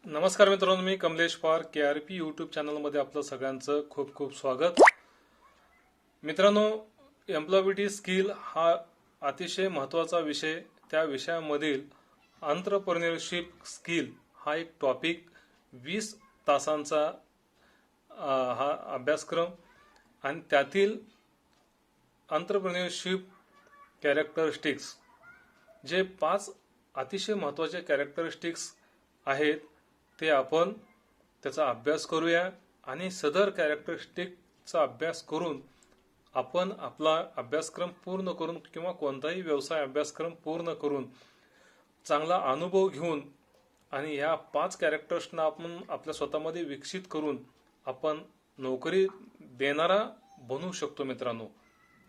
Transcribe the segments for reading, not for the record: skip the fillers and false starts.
नमस्कार मित्रांनो, मी Kamlesh Pawar KRP YouTube चॅनलमध्ये आपलं सगळ्यांचं खूप खूप स्वागत. मित्रांनो, एम्प्लॉयबिलिटी स्किल हा अतिशय महत्त्वाचा विषय. त्या विषयामधील एंटरप्रेन्योरशिप स्किल हा एक टॉपिक 20 तासांचा हा अभ्यासक्रम आणि त्यातील एंटरप्रेन्योरशिप कॅरेक्टरिस्टिक्स जे 5 अतिशय महत्त्वाचे कॅरेक्टरिस्टिक्स आहेत ते आपण त्याचा अभ्यास करूया आणि सदर कॅरेक्टरिस्टिकचा अभ्यास करून आपण आपला अभ्यासक्रम पूर्ण करून किंवा कोणताही व्यवसाय अभ्यासक्रम पूर्ण करून चांगला अनुभव घेऊन आणि या 5 कॅरेक्टर्सना आपण आपल्या स्वतःमध्ये विकसित करून आपण नोकरी देणारा बनू शकतो. मित्रांनो,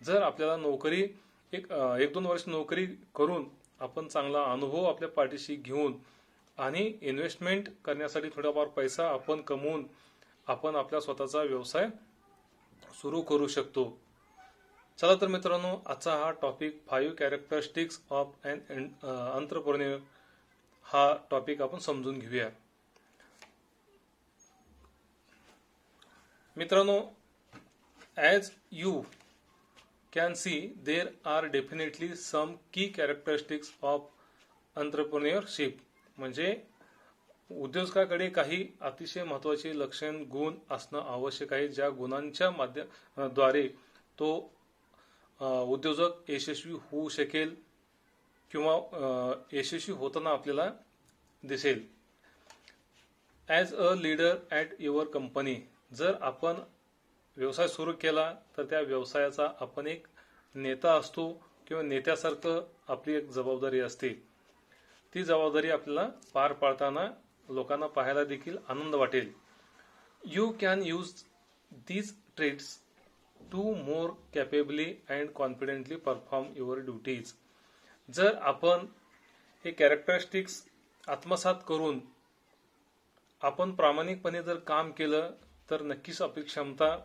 जर आपल्याला नोकरी एक 2 वर्ष नोकरी करून आपण चांगला अनुभव आपल्या पाठीशी घेऊन आणि इन्व्हेस्टमेंट करण्यासाठी थोडाफार पैसा आपण कमवून आपण आपला स्वतःचा व्यवसाय सुरू करू शकतो. चला तर मित्रांनो, आजचा हा topic 5 characteristics of an entrepreneur हा टॉपिक आपण समजून घेऊया. मित्रांनो, as you can see there are definitely some key characteristics of entrepreneurship. म्हणजे उद्योजकाकडे काही अतिशय महत्त्वाचे लक्षण गुण असणं आवश्यक आहे, ज्या गुणांच्या द्वारे तो उद्योजक यशस्वी होऊ शकेल किंवा यशस्वी होताना आपल्याला दिसेल. As a leader at your company, जर आपण व्यवसाय सुरू केला तर त्या व्यवसायाचा आपण एक नेता असतो किंवा नेत्यासारखं आपली एक जबाबदारी असते. ती जबाबदारी आपल्याला पार पाडताना लोकांना पाहायला देखील आनंद वाटेल. You can use these traits to more capably and confidently perform your duties. जर आपण हे कॅरेक्टरिस्टिक्स आत्मसात करून आपण प्रामाणिकपणे जर काम केलं तर नक्कीच आपली क्षमता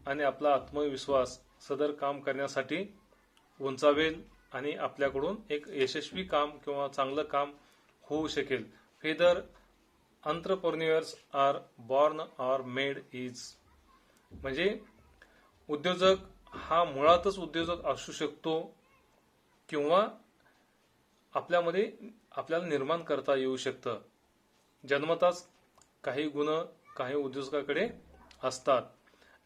आणि आपला आत्मविश्वास सदर काम करण्यासाठी उंचावेल आणि आपल्याकडून एक यशस्वी काम किंवा चांगलं काम होऊ शकेल. Whether entrepreneurs are born or made is. म्हणजे उद्योजक हा मुळातच उद्योजक असू शकतो किंवा आपल्यामध्ये आपल्याला निर्माण करता येऊ शकतं. जन्मताच काही गुण काही उद्योजकाकडे असतात.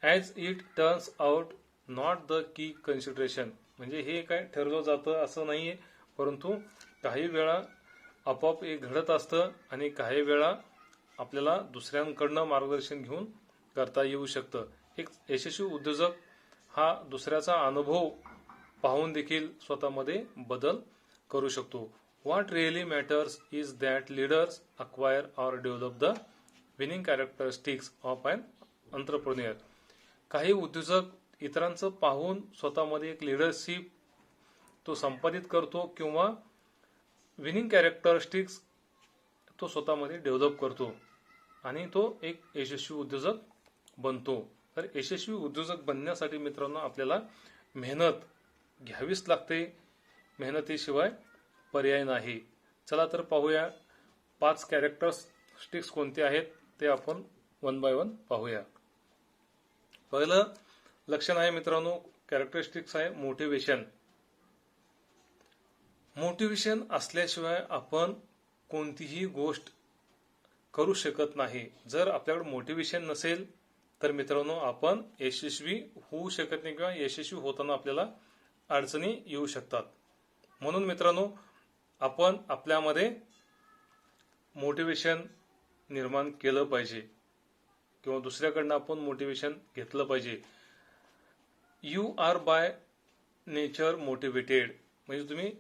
As it turns out not the key consideration. म्हणजे हे काय ठरवलं जातं असं नाहीये, परंतु काही वेळा आपोआप हे घडत असतं आणि काही वेळा आपल्याला दुसऱ्यांकडनं मार्गदर्शन घेऊन करता येऊ शकतं. एक यशस्वी उद्योजक हा दुसऱ्याचा अनुभव पाहून देखील स्वतःमध्ये बदल करू शकतो. What really matters is that leaders acquire or develop the winning characteristics of an entrepreneur. काही उद्योजक इतरांचं पाहून स्वतःमध्ये एक लीडरशिप तो संपादित करतो किंवा विनिंग कॅरेक्टरिस्टिक्स तो स्वतःमध्ये डेव्हलप करतो आणि तो एक यशस्वी उद्योजक बनतो. तर यशस्वी उद्योजक बनण्यासाठी मित्रांनो आपल्याला मेहनत घ्यावीच लागते. मेहनतीशिवाय पर्याय नाही. चला तर पाहूया 5 कॅरेक्टरिस्टिक्स कोणते आहेत ते आपण वन बाय वन पाहूया. पहिलं लक्षण आहे मित्रांनो, कॅरेक्टरिस्टिक्स आहे मोटिवेशन. मोटिवेशन असल्याशिवाय आपण कोणतीही गोष्ट करू शकत नाही. जर आपल्याकडे मोटिवेशन नसेल तर मित्रांनो आपण यशस्वी होऊ शकत नाही किंवा यशस्वी होताना आपल्याला अडचणी येऊ शकतात. म्हणून मित्रांनो आपण आपल्यामध्ये मोटिवेशन निर्माण केलं पाहिजे किंवा दुसऱ्याकडनं आपण मोटिवेशन घेतलं पाहिजे. You are by nature motivated. म्हणजे तुम्ही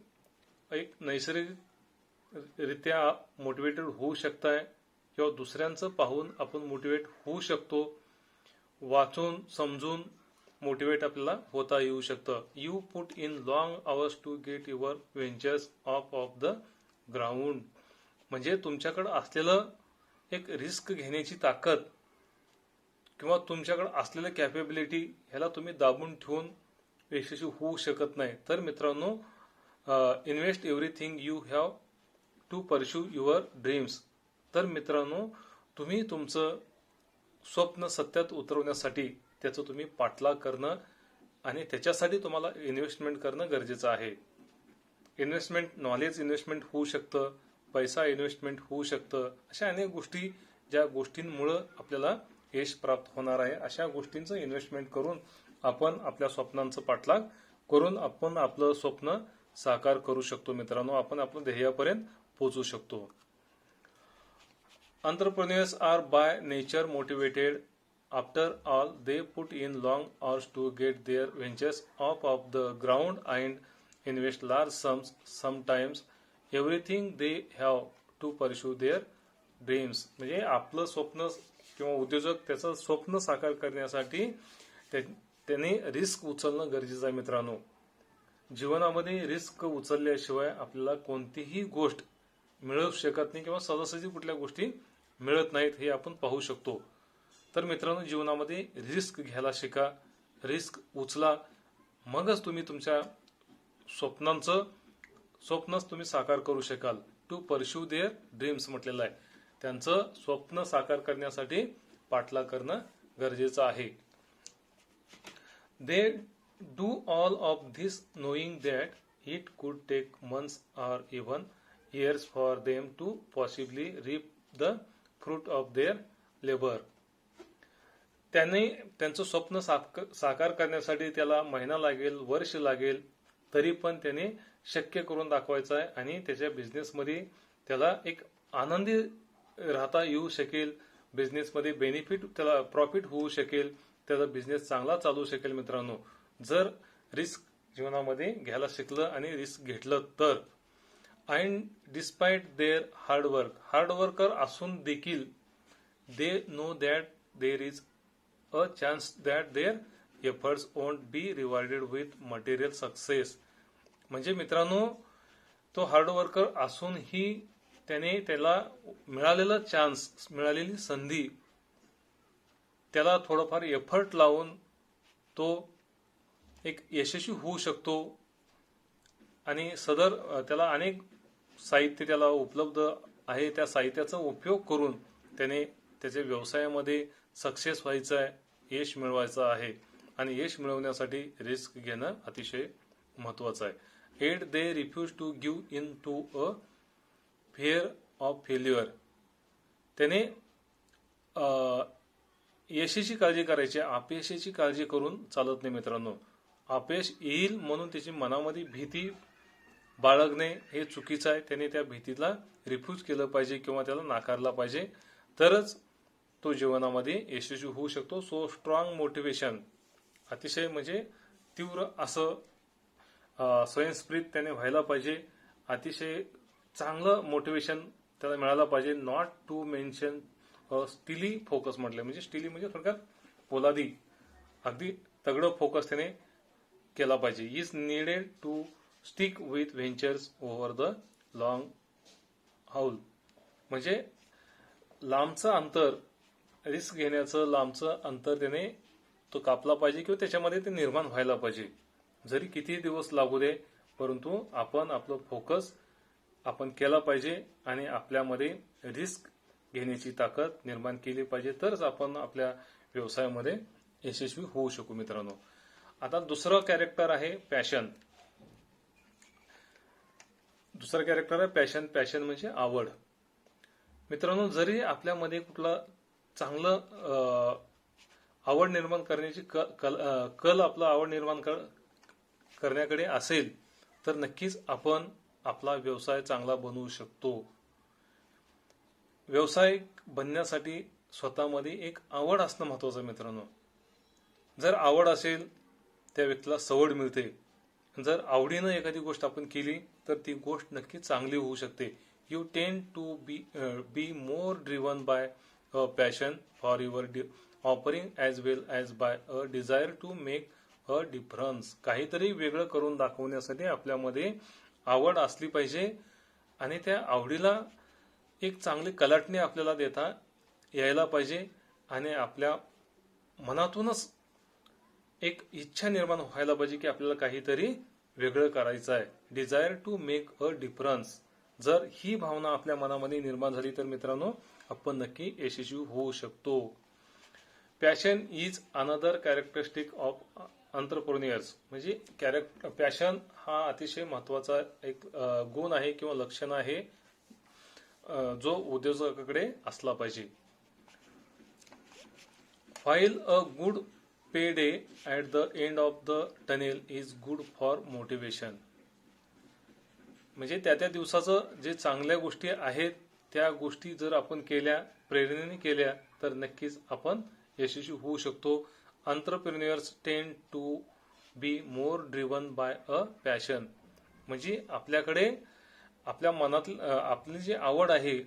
एक नैसर्गिकरित्या मोटिवेटेड होऊ शकताय किंवा दुसऱ्यांचं पाहून आपण मोटिवेट होऊ शकतो. वाचून समजून मोटिवेट आपल्याला होता येऊ शकतं. You put in long hours to get your ventures off the ground. म्हणजे तुमच्याकडे असलेलं एक रिस्क घेण्याची ताकद किंवा तुमच्याकडे असलेलं कॅपेबिलिटी ह्याला तुम्ही दाबून ठेवून यशस्वी होऊ शकत नाही. तर मित्रांनो, invest everything you have to pursue your dreams. तर मित्रांनो, तुम्ही तुमचं स्वप्न सत्यात उतरवण्यासाठी त्याचं तुम्ही पाठलाग करणं आणि त्याच्यासाठी तुम्हाला इन्व्हेस्टमेंट करणं गरजेचं आहे. इन्व्हेस्टमेंट, नॉलेज इन्व्हेस्टमेंट होऊ शकतं, पैसा इन्व्हेस्टमेंट होऊ शकतं. अशा अनेक गोष्टी, ज्या गोष्टींमुळे आपल्याला यश प्राप्त होणार आहे, अशा गोष्टींचं इन्व्हेस्टमेंट करून आपण आपल्या स्वप्नांचं पाठलाग करून आपण आपलं स्वप्न साकार करू शकतो. मित्रांनो, आपण आपल्या ध्येयापर्यंत पोहोचू शकतो. Entrepreneurs are by nature motivated. After all, they put in long hours to get their ventures off the ground and invest large sums, sometimes everything they have, to pursue their dreams. म्हणजे आपलं स्वप्न किंवा उद्योजक त्याचं स्वप्न साकार करण्यासाठी त्याने रिस्क उचलणं गरजेचं आहे. मित्रांनो, जीवनामध्ये रिस्क उचलल्याशिवाय आपल्याला कोणतीही गोष्ट मिळू शकत नाही किंवा सहजासहजी कुठल्या गोष्टी मिळत नाहीत, हे आपण पाहू शकतो. तर मित्रांनो, जीवनामध्ये रिस्क घ्यायला शिका, रिस्क उचला, मगच तुम्ही तुमच्या स्वप्नच तुम्ही साकार करू शकाल. टू परस्यू देअर ड्रीम्स म्हटलेलं आहे. त्यांचं स्वप्न साकार करण्यासाठी पाठलाग करणं गरजेचं आहे. They do all of this knowing that it could take months or even years for them to possibly reap the fruit of their labor. त्यांचं स्वप्न साकार करण्यासाठी त्याला महिना लागेल, वर्ष लागेल, तरी पण त्याने शक्य करून दाखवायचं आहे आणि त्याच्या बिझनेसमध्ये त्याला एक आनंदी राहता येऊ शकेल, बिझनेसमध्ये बेनिफिट, त्याला प्रॉफिट होऊ शकेल, त्याचा बिझनेस चांगला चालू शकेल. मित्रांनो, जर रिस्क जीवनामध्ये घ्यायला शिकलं आणि रिस्क घेतलं तर. अँड डिस्पाइट देअर हार्डवर्कर असून देखील they know that there is a chance that their efforts won't be rewarded with material success. म्हणजे मित्रांनो, तो हार्डवर्कर असूनही त्याला मिळालेला चान्स, मिळालेली संधी, त्याला थोडंफार एफर्ट लावून तो एक यशस्वी होऊ शकतो आणि सदर त्याला अनेक साहित्य त्याला उपलब्ध आहे, त्या साहित्याचा उपयोग करून त्याने त्याच्या व्यवसायामध्ये सक्सेस व्हायचं आहे, यश मिळवायचं आहे. आणि यश मिळवण्यासाठी रिस्क घेणं अतिशय महत्वाचं आहे. Yet they refuse to give in to a fear of failure. त्याने यशाची काळजी करायची, अपयशाची काळजी करून चालत नाही. मित्रांनो, अपयश येईल म्हणून त्याची मनामध्ये भीती बाळगणे हे चुकीचं आहे. त्याने त्या भीतीला रिफ्यूज केलं पाहिजे किंवा त्याला नाकारला पाहिजे, तरच तो जीवनामध्ये यशस्वी होऊ शकतो. सो स्ट्रॉंग मोटिवेशन, अतिशय म्हणजे तीव्र असं स्वयंस्फूर्त त्याने व्हायला पाहिजे. अतिशय चांगलं मोटिवेशन त्याला मिळालं पाहिजे. Not to mention steely focus म्हटलं, म्हणजे स्टिली म्हणजे थोडक्यात पोलादी, अगदी तगडं फोकस त्याने केला पाहिजे. Is needed to stick with ventures over the long haul. म्हणजे लांबचं अंतर, रिस्क घेण्याचं लांबचं अंतर त्याने तो कापला पाहिजे किंवा त्याच्यामध्ये ते निर्माण व्हायला पाहिजे. जरी किती दिवस लागू दे, परंतु आपण आपलं फोकस आपण केला पाहिजे आणि आपल्यामध्ये रिस्क घेण्याची ताकद निर्माण केली पाहिजे, तरच आपण आपल्या व्यवसायामध्ये यशस्वी होऊ शकू. मित्रांनो, आता दुसरं कॅरेक्टर आहे पॅशन. दुसरं कॅरेक्टर आहे पॅशन. पॅशन म्हणजे आवड. मित्रांनो, जरी आपल्यामध्ये कुठला चांगलं आवड निर्माण करण्याची कल आपला आवड निर्माण करण्याकडे असेल, तर नक्कीच आपण आपला व्यवसाय चांगला बनवू शकतो. व्यावसायिक बनण्यासाठी स्वतःमध्ये एक आवड असणं महत्वाचं आहे. मित्रांनो, जर आवड असेल, त्या व्यक्तीला सवड मिळते. जर आवडीनं एखादी गोष्ट आपण केली तर ती गोष्ट नक्की चांगली होऊ शकते. You tend to be more driven by a passion for your offering as well as by a desire to make a difference. काहीतरी वेगळं करून दाखवण्यासाठी आपल्यामध्ये आवड असली पाहिजे आणि त्या आवडीला एक चांगली कलाटणी आपल्याला देता यायला पाहिजे आणि आपल्या मनातूनच एक इच्छा निर्माण व्हायला पाहिजे की आपल्याला काहीतरी वेगळं करायचं आहे. Desire to make a difference. जर ही भावना आपल्या मनामध्ये निर्माण झाली तर मित्रांनो आपण नक्की यशस्वी होऊ शकतो. Passion is another characteristic of entrepreneurs. म्हणजे पॅशन हा अतिशय महत्वाचा एक गुण आहे किंवा लक्षण आहे जो उद्योजकाकडे असला पाहिजे. While a good payday at the end of the tunnel is good for motivation. म्हणजे त्या दिवसाचं जे चांगल्या गोष्टी आहेत त्या गोष्टी जर आपण केल्या, प्रेरणेने केल्या तर नक्कीच आपण यशस्वी होऊ शकतो. Entrepreneurs tend to be more driven by a passion. म्हणजे आपल्याकडे आपल्या मनात आपली जी आवड आहे,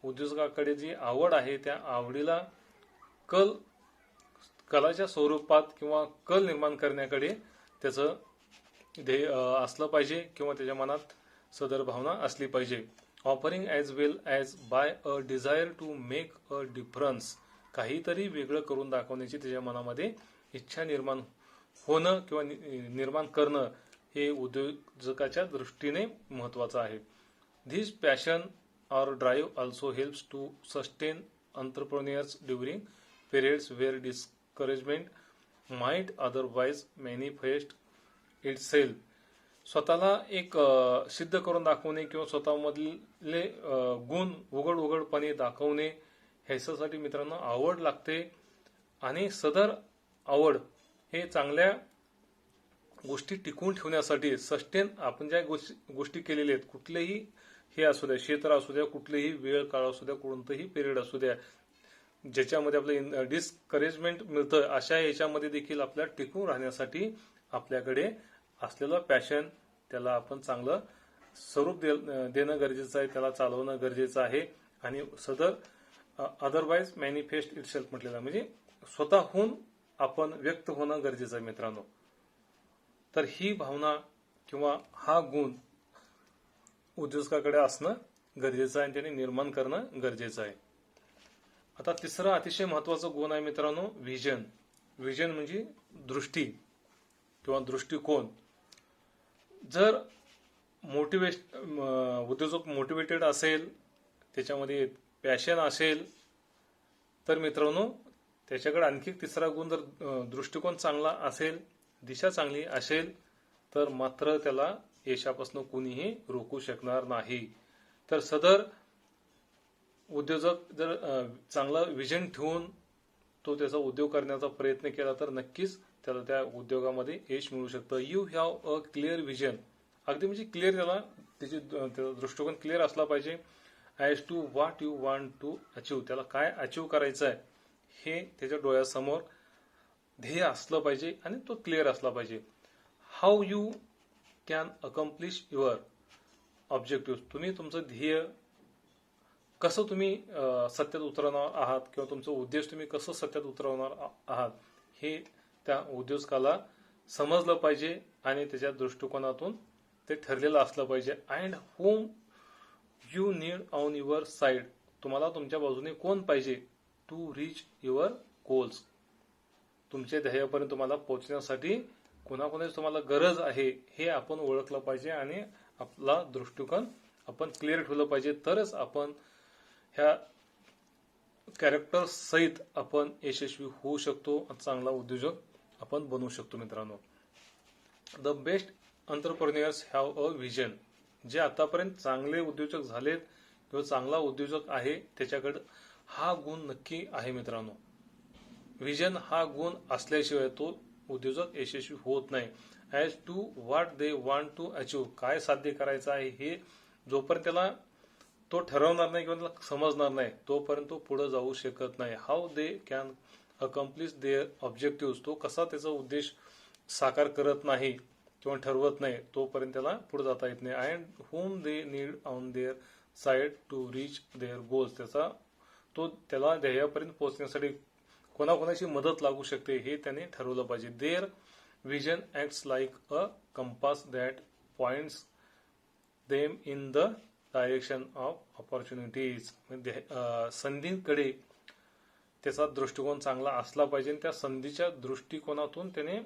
उद्योजकाकडे जी आवड आहे त्या आवडीला कलाच्या स्वरूपात किंवा कल निर्माण करण्याकडे त्याचं ध्येय असलं पाहिजे किंवा त्याच्या मनात सदर भावना असली पाहिजे. Offering as well as by a desire to make a difference. काहीतरी वेगळं करून दाखवण्याची त्याच्या मनामध्ये इच्छा निर्माण होणं किंवा निर्माण करणं हे उद्योजकाच्या दृष्टीने महत्वाचं आहे. धिस पॅशन और drive also helps to sustain entrepreneurs during periods where discouragement might otherwise manifest itself. स्वतःला एक सिद्ध करून दाखवणे किंवा स्वतःमधले गुण उघडपणे दाखवणे ह्याच्यासाठी मित्रांनो आवड लागते. आणि सदर आवड हे चांगल्या गोष्टी टिकवून ठेवण्यासाठी सस्टेन आपण ज्या गोष्टी केलेल्या आहेत, कुठलेही हे असू द्या, क्षेत्र असू द्या, कुठलेही वेळ काळ असू द्या, कोणतंही पिरियड असू द्या, ज्याच्यामध्ये आपलं डिस्करेजमेंट मिळतं अशा याच्यामध्ये देखील आपल्याला टिकून राहण्यासाठी आपल्याकडे असलेलं पॅशन त्याला आपण चांगलं स्वरूप देणं गरजेचं आहे, त्याला चालवणं गरजेचं आहे. आणि सदर अदरवाईज मॅनिफेस्ट इटसेल्फ म्हटलेलं आहे, म्हणजे स्वतःहून आपण व्यक्त होणं गरजेचं आहे मित्रांनो. तर ही भावना किंवा हा गुण उद्योजकाकडे असणं गरजेचं आहे आणि त्याने निर्माण करणं गरजेचं आहे. आता तिसरा अतिशय महत्वाचा गुण आहे मित्रांनो व्हिजन. व्हिजन म्हणजे दृष्टी किंवा दृष्टिकोन. जर उद्योजक मोटिवेटेड असेल, त्याच्यामध्ये पॅशन असेल तर मित्रांनो त्याच्याकडे आणखी तिसरा गुण जर दृष्टिकोन चांगला असेल, दिशा चांगली असेल तर मात्र त्याला यशापासून कुणीही रोखू शकणार नाही. तर सदर उद्योजक जर चांगला विजन ठेवून तो त्याचा उद्योग करण्याचा प्रयत्न केला तर नक्कीच त्याला त्या उद्योगामध्ये यश मिळू शकतं. You have a clear vision. अगदी म्हणजे क्लिअर त्याचा दृष्टिकोन क्लिअर असला पाहिजे. As to what you want to achieve. त्याला काय अचीव करायचं आहे हे त्याच्या डोळ्यासमोर ध्येय असलं पाहिजे आणि तो क्लिअर असला पाहिजे. How you can accomplish your objective. तुम्ही तुमचं ध्येय कसं तुम्ही सत्यात उतरवणार आहात किंवा तुमचं उद्देश तुम्ही कसं सत्यात उतरवणार आहात हे त्या उद्योजकाला समजलं पाहिजे आणि त्याच्या दृष्टिकोनातून ते ठरलेलं असलं पाहिजे. And home you need on your side. तुम्हाला तुमच्या बाजूने कोण पाहिजे टू रीच युअर गोल्स. तुमच्या ध्येयापर्यंत तुम्हाला पोहोचण्यासाठी कोणाकोणाची तुम्हाला गरज आहे हे आपण ओळखलं पाहिजे आणि आपला दृष्टिकोन आपण क्लिअर ठेवलं पाहिजे. तरच आपण ह्या कॅरेक्टर सहित आपण यशस्वी होऊ शकतो, चांगला उद्योजक आपण बनवू शकतो मित्रांनो. The best entrepreneurs have a vision. जे आतापर्यंत चांगले उद्योजक झालेत किंवा चांगला उद्योजक आहे त्याच्याकडे हा गुण नक्की आहे मित्रांनो. व्हिजन हा गुण असल्याशिवाय तो उद्योजक यशस्वी होत नाही. As to what they want to achieve. काय साध्य करायचं आहे हे जोपर्यंत त्याला तो ठरवणार नाही किंवा त्याला समजणार नाही तोपर्यंत तो पुढे जाऊ शकत नाही. How they can accomplish their objective. तो कसा त्याचा उद्देश साकार करत नाही किंवा ठरवत नाही तोपर्यंत त्याला पुढे जाता येत नाही. And whom they need on their side to reach their goals. त्याला ध्येयापर्यंत पोहोचण्यासाठी कोणाकोणाची मदत लागू शकते हे त्याने ठरवलं पाहिजे. Their vision acts like a compass that points them in the direction of opportunities. संधींकडे त्याचा दृष्टिकोन चांगला असला पाहिजे आणि त्या संधीच्या दृष्टिकोनातून त्याने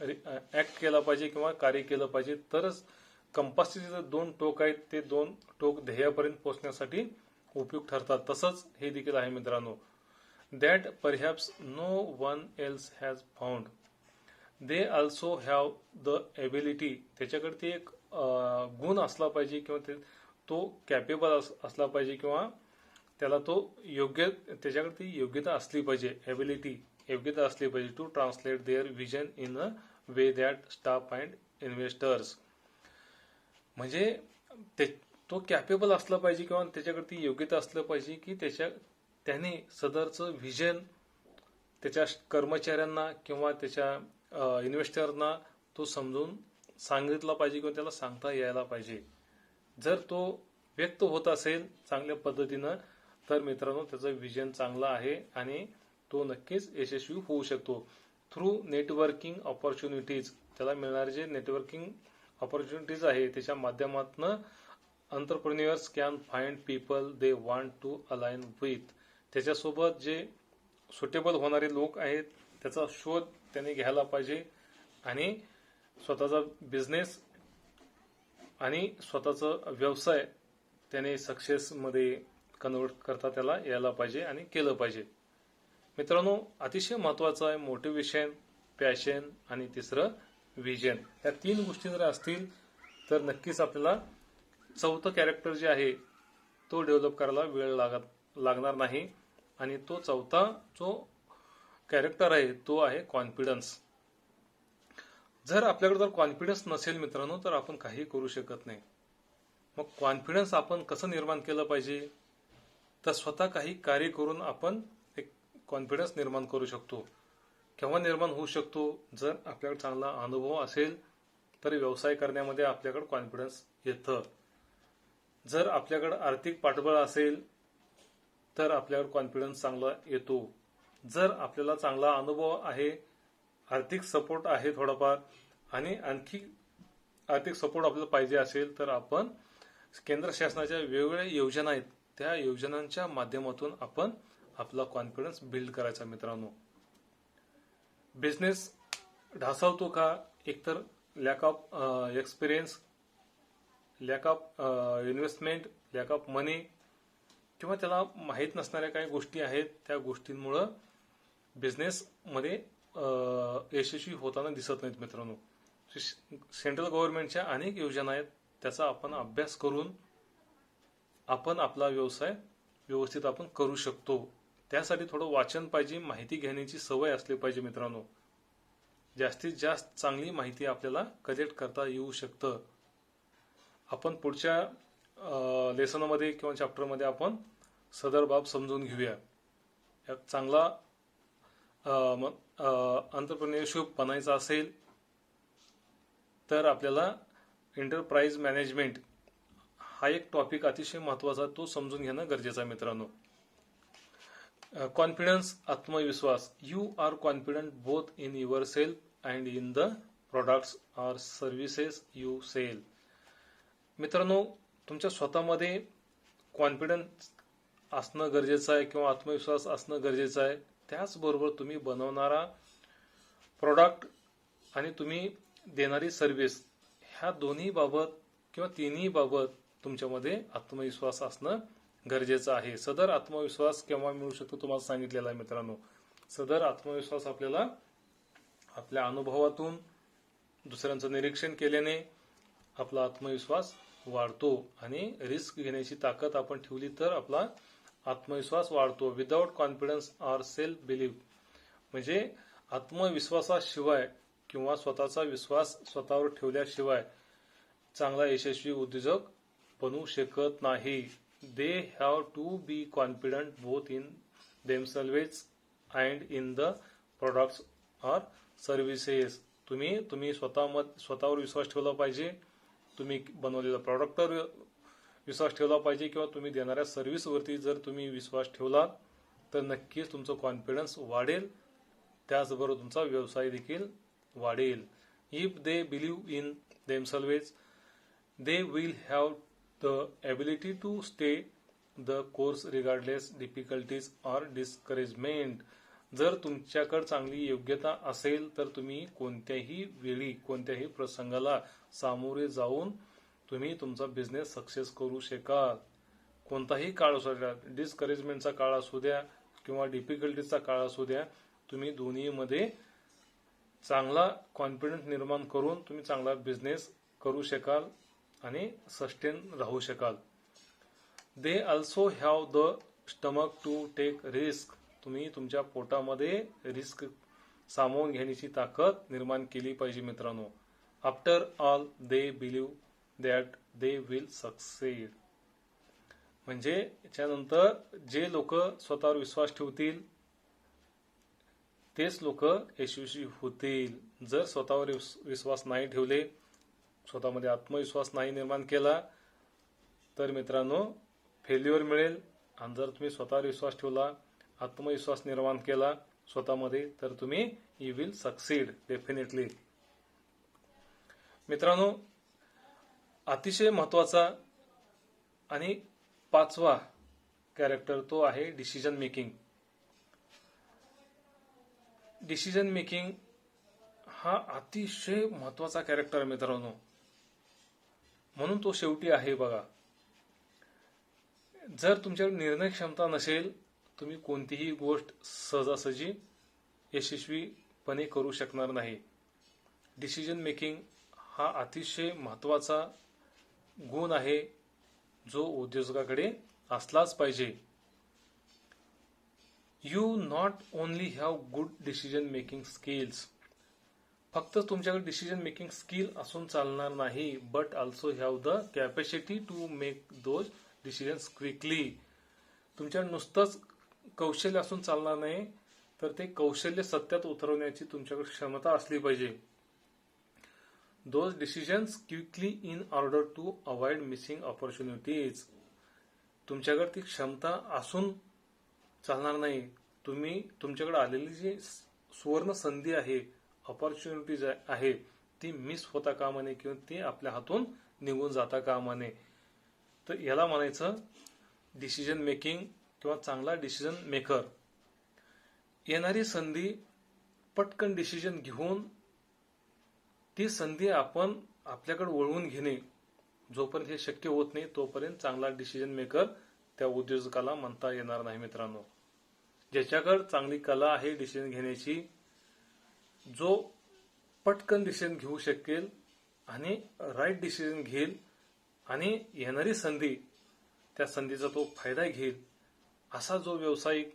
ऍक्ट केला पाहिजे किंवा कार्य केलं पाहिजे. तरच कंपासचे जे 2 टोक आहेत ते 2 टोक ध्येयापर्यंत पोहोचण्यासाठी उपयुक्त ठरतात. तसंच हे देखील आहे मित्रांनो. That perhaps no one else has found. They also have the ability. त्याच्याकडे ते एक गुण असला पाहिजे किंवा तो कॅपेबल असला पाहिजे किंवा त्याला तो त्याच्याकडे ती योग्यता असली पाहिजे. योग्यता असली पाहिजे to translate their vision in a way that staff and investors. म्हणजे तो कॅपेबल असला पाहिजे किंवा त्याच्याकडे ती योग्यता असलं पाहिजे की त्याने सदरचं व्हिजन त्याच्या कर्मचाऱ्यांना किंवा त्याच्या इन्व्हेस्टरना तो समजून सांगितला पाहिजे किंवा त्याला सांगता यायला पाहिजे. जर तो व्यक्त होत असेल चांगल्या पद्धतीनं तर मित्रांनो त्याचं व्हिजन चांगलं आहे आणि तो नक्कीच यशस्वी होऊ शकतो. Through networking opportunities. त्याला मिळणारे जे नेटवर्किंग ऑपॉर्च्युनिटीज आहे त्याच्या माध्यमातून entrepreneurs can find people they want to align with. त्याच्यासोबत जे सुटेबल होणारे लोक आहेत त्याचा शोध त्याने घ्यायला पाहिजे आणि स्वतःचा बिझनेस आणि स्वतःचा व्यवसाय त्याने सक्सेसमध्ये कन्वर्ट करता त्याला यायला पाहिजे आणि केलं पाहिजे. मित्रांनो अतिशय महत्वाचं आहे मोटिवेशन, पॅशन आणि तिसरं व्हिजन. या 3 गोष्टी जर असतील तर नक्कीच आपल्याला चौथं कॅरेक्टर जे आहे तो डेव्हलप करायला वेळ लागणार नाही. आणि तो चौथा जो कॅरेक्टर आहे तो आहे कॉन्फिडन्स. जर आपल्याकडे जर कॉन्फिडन्स नसेल मित्रांनो तर आपण काही करू शकत नाही. मग कॉन्फिडन्स आपण कसं निर्माण केलं पाहिजे तर स्वतः काही कार्य करून आपण एक कॉन्फिडन्स निर्माण करू शकतो. केव्हा निर्माण होऊ शकतो जर आपल्याकडे चांगला अनुभव असेल तर व्यवसाय करण्यामध्ये आपल्याकडे कॉन्फिडन्स येतं. जर आपल्याकडे आर्थिक पाठबळ असेल तर आपल्याकडे कॉन्फिडन्स चांगला येतो. जर आपल्याला चांगला अनुभव आहे, आर्थिक सपोर्ट आहे थोडाफार आणि आणखी आर्थिक सपोर्ट आपल्याला पाहिजे असेल तर आपण केंद्र शासनाच्या वेगवेगळ्या योजना आहेत त्या योजनांच्या माध्यमातून आपण आपला कॉन्फिडन्स बिल्ड करायचा. मित्रांनो बिझनेस ढासळतो का? एकतर lack of experience, lack of investment, lack of money किंवा त्याला माहीत नसणाऱ्या काही गोष्टी आहेत त्या गोष्टींमुळं बिझनेसमध्ये यशस्वी होताना दिसत नाहीत. मित्रांनो सेंट्रल गव्हर्नमेंटच्या अनेक योजना आहेत त्याचा आपण अभ्यास करून आपण आपला व्यवसाय व्यवस्थित आपण करू शकतो. त्यासाठी थोडं वाचन पाहिजे, माहिती घेण्याची सवय असली पाहिजे. मित्रांनो जास्तीत जास्त चांगली माहिती आपल्याला कलेक्ट करता येऊ शकतं. आपण पुढच्या लेसनमध्ये किंवा चॅप्टरमध्ये आपण सदर बाब समजून घेऊया. एक चांगला एंटरप्रेन्योरशिप बनायचा असेल तर आपल्याला एंटरप्राइज मॅनेजमेंट हा एक टॉपिक अतिशय महत्वाचा तो समजून घेणं गरजेचं आहे. मित्रांनो कॉन्फिडन्स, आत्मविश्वास. You are confident both in yourself and in the products or services you sell. मित्रांनो तुमच्या स्वतःमध्ये कॉन्फिडन्स असणं गरजेचं आहे किंवा आत्मविश्वास असणं गरजेचं आहे. त्याचबरोबर तुम्ही बनवणारा प्रोडक्ट आणि तुम्ही देणारी सर्व्हिस ह्या दोन्ही बाबत किंवा तिन्ही बाबत तुमच्यामध्ये आत्मविश्वास असणं गरजेचं आहे. सदर आत्मविश्वास केव्हा मिळू शकतो तुम्हाला सांगितलेलं आहे. मित्रांनो सदर आत्मविश्वास आपल्याला आपल्या अनुभवातून दुसऱ्यांचं निरीक्षण केल्याने आपला आत्मविश्वास वाढतो आणि रिस्क घेण्याची ताकद आपण ठेवली तर आपला आत्मविश्वास वाढतो. Without confidence or self believe म्हणजे आत्मविश्वासाशिवाय किंवा स्वतःचा विश्वास स्वतःवर ठेवल्याशिवाय चांगला यशस्वी उद्योजक बनू शकत नाही. They have to be confident both in themselves and in the products or services. तुम्ही स्वतःवर विश्वास ठेवला पाहिजे, तुम्ही बनवलेल्या प्रॉडक्टवर विश्वास ठेवला पाहिजे किंवा तुम्ही देणाऱ्या सर्व्हिसवरती जर तुम्ही विश्वास ठेवला तर नक्कीच तुमचं कॉन्फिडन्स वाढेल. त्याचबरोबर तुमचा व्यवसाय देखील वाढेल. If they believe in themselves they will have the ability to stay the course regardless difficulties or discouragement. जर तुमच्याकडे चांगली योग्यता असेल तर तुम्ही कोणत्याही वेळी कोणत्याही प्रसंगाला सामोरे जाऊन तुम्ही तुमचा बिझनेस सक्सेस करू शकाल. कोणताही काळ असू द्या, डिस्करेजमेंटचा काळ असू द्या किंवा डिफिकल्टीचा काळ असू द्या, तुम्ही दोन्हीमध्ये चांगला कॉन्फिडन्स निर्माण करून तुम्ही चांगला बिझनेस करू शकाल आणि सस्टेन राहू शकाल. They also have the stomach to take risk. तुम्ही तुमच्या पोटामध्ये रिस्क सामावून घेण्याची ताकद निर्माण केली पाहिजे मित्रांनो. After all they believe that they will succeed. म्हणजे याच्यानंतर जे लोक स्वतःवर विश्वास ठेवतील तेच लोक यशस्वी होतील. जर स्वतःवर विश्वास नाही ठेवले, स्वतःमध्ये आत्मविश्वास नाही निर्माण केला, तर मित्रांनो फेल्युअर मिळेल. आणि जर तुम्ही स्वतःवर विश्वास ठेवला, आत्मविश्वास निर्माण केला स्वतःमध्ये, तर तुम्ही यू विल सक्सीड डेफिनेटली. मित्रांनो, अतिशय महत्वाचा आणि 5वा कॅरेक्टर तो आहे डिसिजन मेकिंग. डिसिजन मेकिंग हा अतिशय महत्वाचा कॅरेक्टर मित्रांनो, म्हणून तो शेवटी आहे बघा. जर तुमच्याकडे निर्णय क्षमता नसेल, तुम्ही कोणतीही गोष्ट सहजासहजी यशस्वीपणे करू शकणार नाही. डिसिजन मेकिंग हा अतिशय महत्वाचा गुण आहे जो उद्योजकाकडे असलाच पाहिजे. You not only have good decision making skills. फक्त तुमच्याकडे डिसिजन मेकिंग स्किल असून चालणार नाही, but also have the capacity to make those decisions quickly. तुमच्याकडे नुसतंच कौशल्य असून चालणार नाही, तर ते कौशल्य सत्यात उतरवण्याची तुमच्याकडे क्षमता असली पाहिजे. Those decisions quickly in order to avoid missing opportunities. तुमच्याकडे ती क्षमता असून चालणार नाही. तुम्ही तुमच्याकडे आलेली जी सुवर्ण संधी आहे, ऑपॉर्च्युनिटीज आहे, ती मिस होता कामा नये किंवा ती आपल्या हातून निघून जाता कामा नये. तर याला म्हणायचं डिसिजन मेकिंग किंवा चांगला डिसिजन मेकर. येणारी संधी पटकन डिसिजन घेऊन ती संधी आपण आपल्याकडे वळवून घेणे. जोपर्यंत हे शक्य होत नाही तोपर्यंत चांगला डिसिजन मेकर त्या उद्योजकाला म्हणता येणार नाही मित्रांनो. ज्याच्याकडे चांगली कला आहे डिसिजन घेण्याची, जो पटकन डिसिजन घेऊ शकेल आणि राईट डिसिजन घेईल आणि येणारी संधी त्या संधीचा तो फायदा घेईल, असा जो व्यावसायिक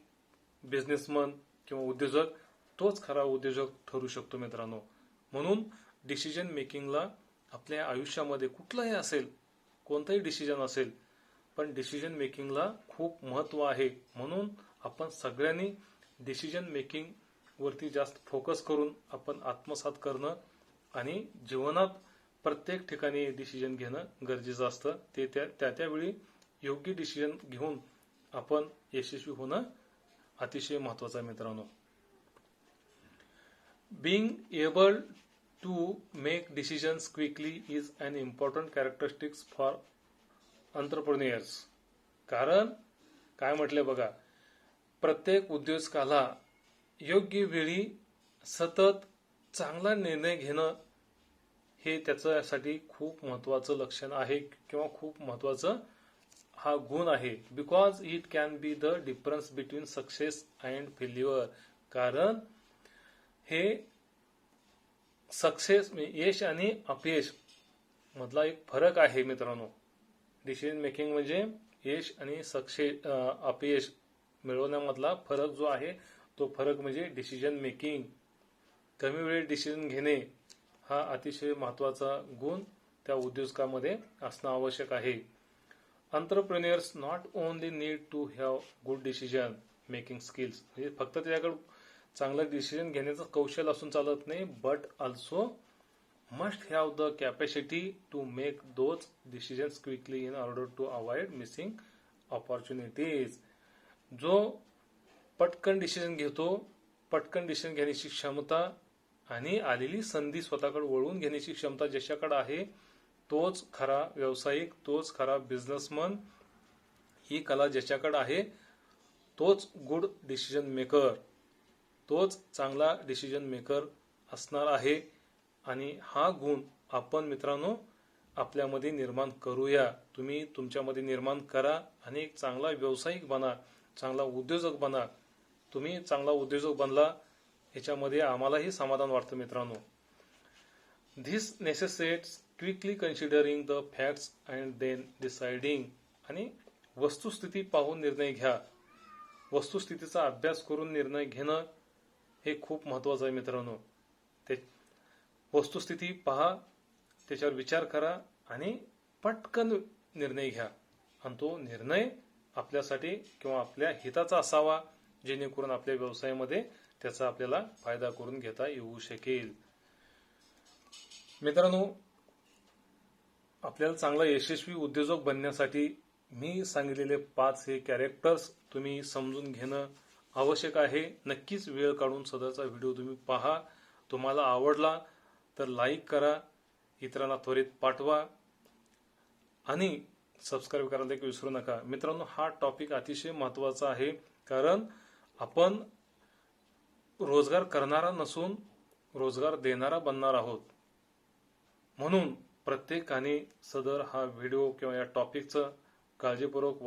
बिझनेसमन किंवा उद्योजक, तोच खरा उद्योजक ठरू शकतो मित्रांनो. म्हणून डिसिजन मेकिंगला आपल्या आयुष्यामध्ये कुठलाही असेल, कोणताही डिसिजन असेल, पण डिसिजन मेकिंगला खूप महत्व आहे. म्हणून आपण सगळ्यांनी डिसिजन मेकिंग वरती जास्त फोकस करून आपण आत्मसात करणं आणि जीवनात प्रत्येक ठिकाणी डिसिजन घेणं गरजेचं असतं. ते त्यावेळी योग्य डिसिजन घेऊन आपण यशस्वी होणं अतिशय महत्वाचं आहे मित्रांनो. Being able to make decisions quickly is an important characteristics for entrepreneurs. कारण काय म्हटले बघा, प्रत्येक उद्योजकाला योग्य वेळी सतत चांगला निर्णय घेणं हे त्याच्यासाठी खूप महत्वाचं लक्षण आहे किंवा खूप महत्वाचं हा गुण आहे. Because it can be the difference between success and failure. कारण हे सक्सेस यश आणि अपयश मधला एक फरक आहे मित्रांनो. डिसिजन मेकिंग म्हणजे यश आणि अपयश मिळवण्यामधला फरक जो आहे तो फरक म्हणजे डिसिजन मेकिंग. कमी वेळेत डिसिजन घेणे हा अतिशय महत्वाचा गुण त्या उद्योजकामध्ये असणं आवश्यक आहे. Entrepreneurs not only need to have good decision making skills. म्हणजे फक्त त्याच्याकडे चांगलं डिसिजन घेण्याचं कौशल्य असून चालत नाही, but also must have the capacity to make those decisions quickly in order to avoid missing opportunities. जो पटकन डिसिजन घेतो, पटकन डिसिजन घेण्याची क्षमता आणि आलेली संधी स्वतःकडे वळवून घेण्याची क्षमता ज्याच्याकडे आहे, तोच खरा व्यावसायिक, तोच खरा बिझनेसमन. ही कला ज्याच्याकडे आहे तोच गुड डिसिजन मेकर, तोच चांगला डिसिजन मेकर असणार आहे. आणि हा गुण आपण मित्रांनो आपल्यामध्ये निर्माण करूया. तुम्ही तुमच्यामध्ये निर्माण करा आणि एक चांगला व्यावसायिक बना, चांगला उद्योजक बना. तुम्ही चांगला उद्योजक बनला याच्यामध्ये आम्हालाही समाधान वाटतं मित्रांनो. This necessitates quickly considering the facts and then deciding. आणि वस्तुस्थिती पाहून निर्णय घ्या. वस्तुस्थितीचा अभ्यास करून निर्णय घेणं हे खूप महत्वाचं आहे मित्रांनो. ते वस्तुस्थिती पहा, त्याच्यावर विचार करा आणि पटकन निर्णय घ्या. आणि तो निर्णय आपल्यासाठी किंवा आपल्या हिताचा असावा, जेणेकरून आपल्या व्यवसायामध्ये त्याचा आपल्याला फायदा करून घेता येऊ शकेल. मित्रांनो, आपल्याला चांगला यशस्वी उद्योजक बनण्यासाठी मी सांगितलेले 5 हे कॅरेक्टर्स तुम्ही समजून घेणं आवश्यक आहे. नक्कीच वेळ काढून सदरचा व्हिडिओ तुम्ही पहा. तुम्हाला आवडला तर लाईक करा, इतरांना त्वरित पाठवा आणि सबस्क्राईब करायला देखील विसरू नका. मित्रांनो, हा टॉपिक अतिशय महत्वाचा आहे, कारण आपण रोजगार करणारा नसून रोजगार देणारा बनणार आहोत. म्हणून प्रत्येकाने सदर हा व्हिडिओ किंवा या टॉपिकचं काळजीपूर्वक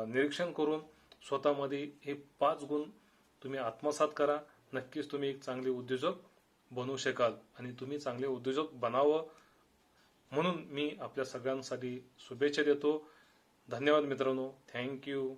निरीक्षण करून स्वतःमध्ये हे 5 गुण तुम्ही आत्मसात करा. नक्कीच तुम्ही एक चांगले उद्योजक बनू शकाल आणि तुम्ही चांगले उद्योजक बनावं म्हणून मी आपल्या सगळ्यांसाठी शुभेच्छा देतो. धन्यवाद मित्रांनो. थँक्यू.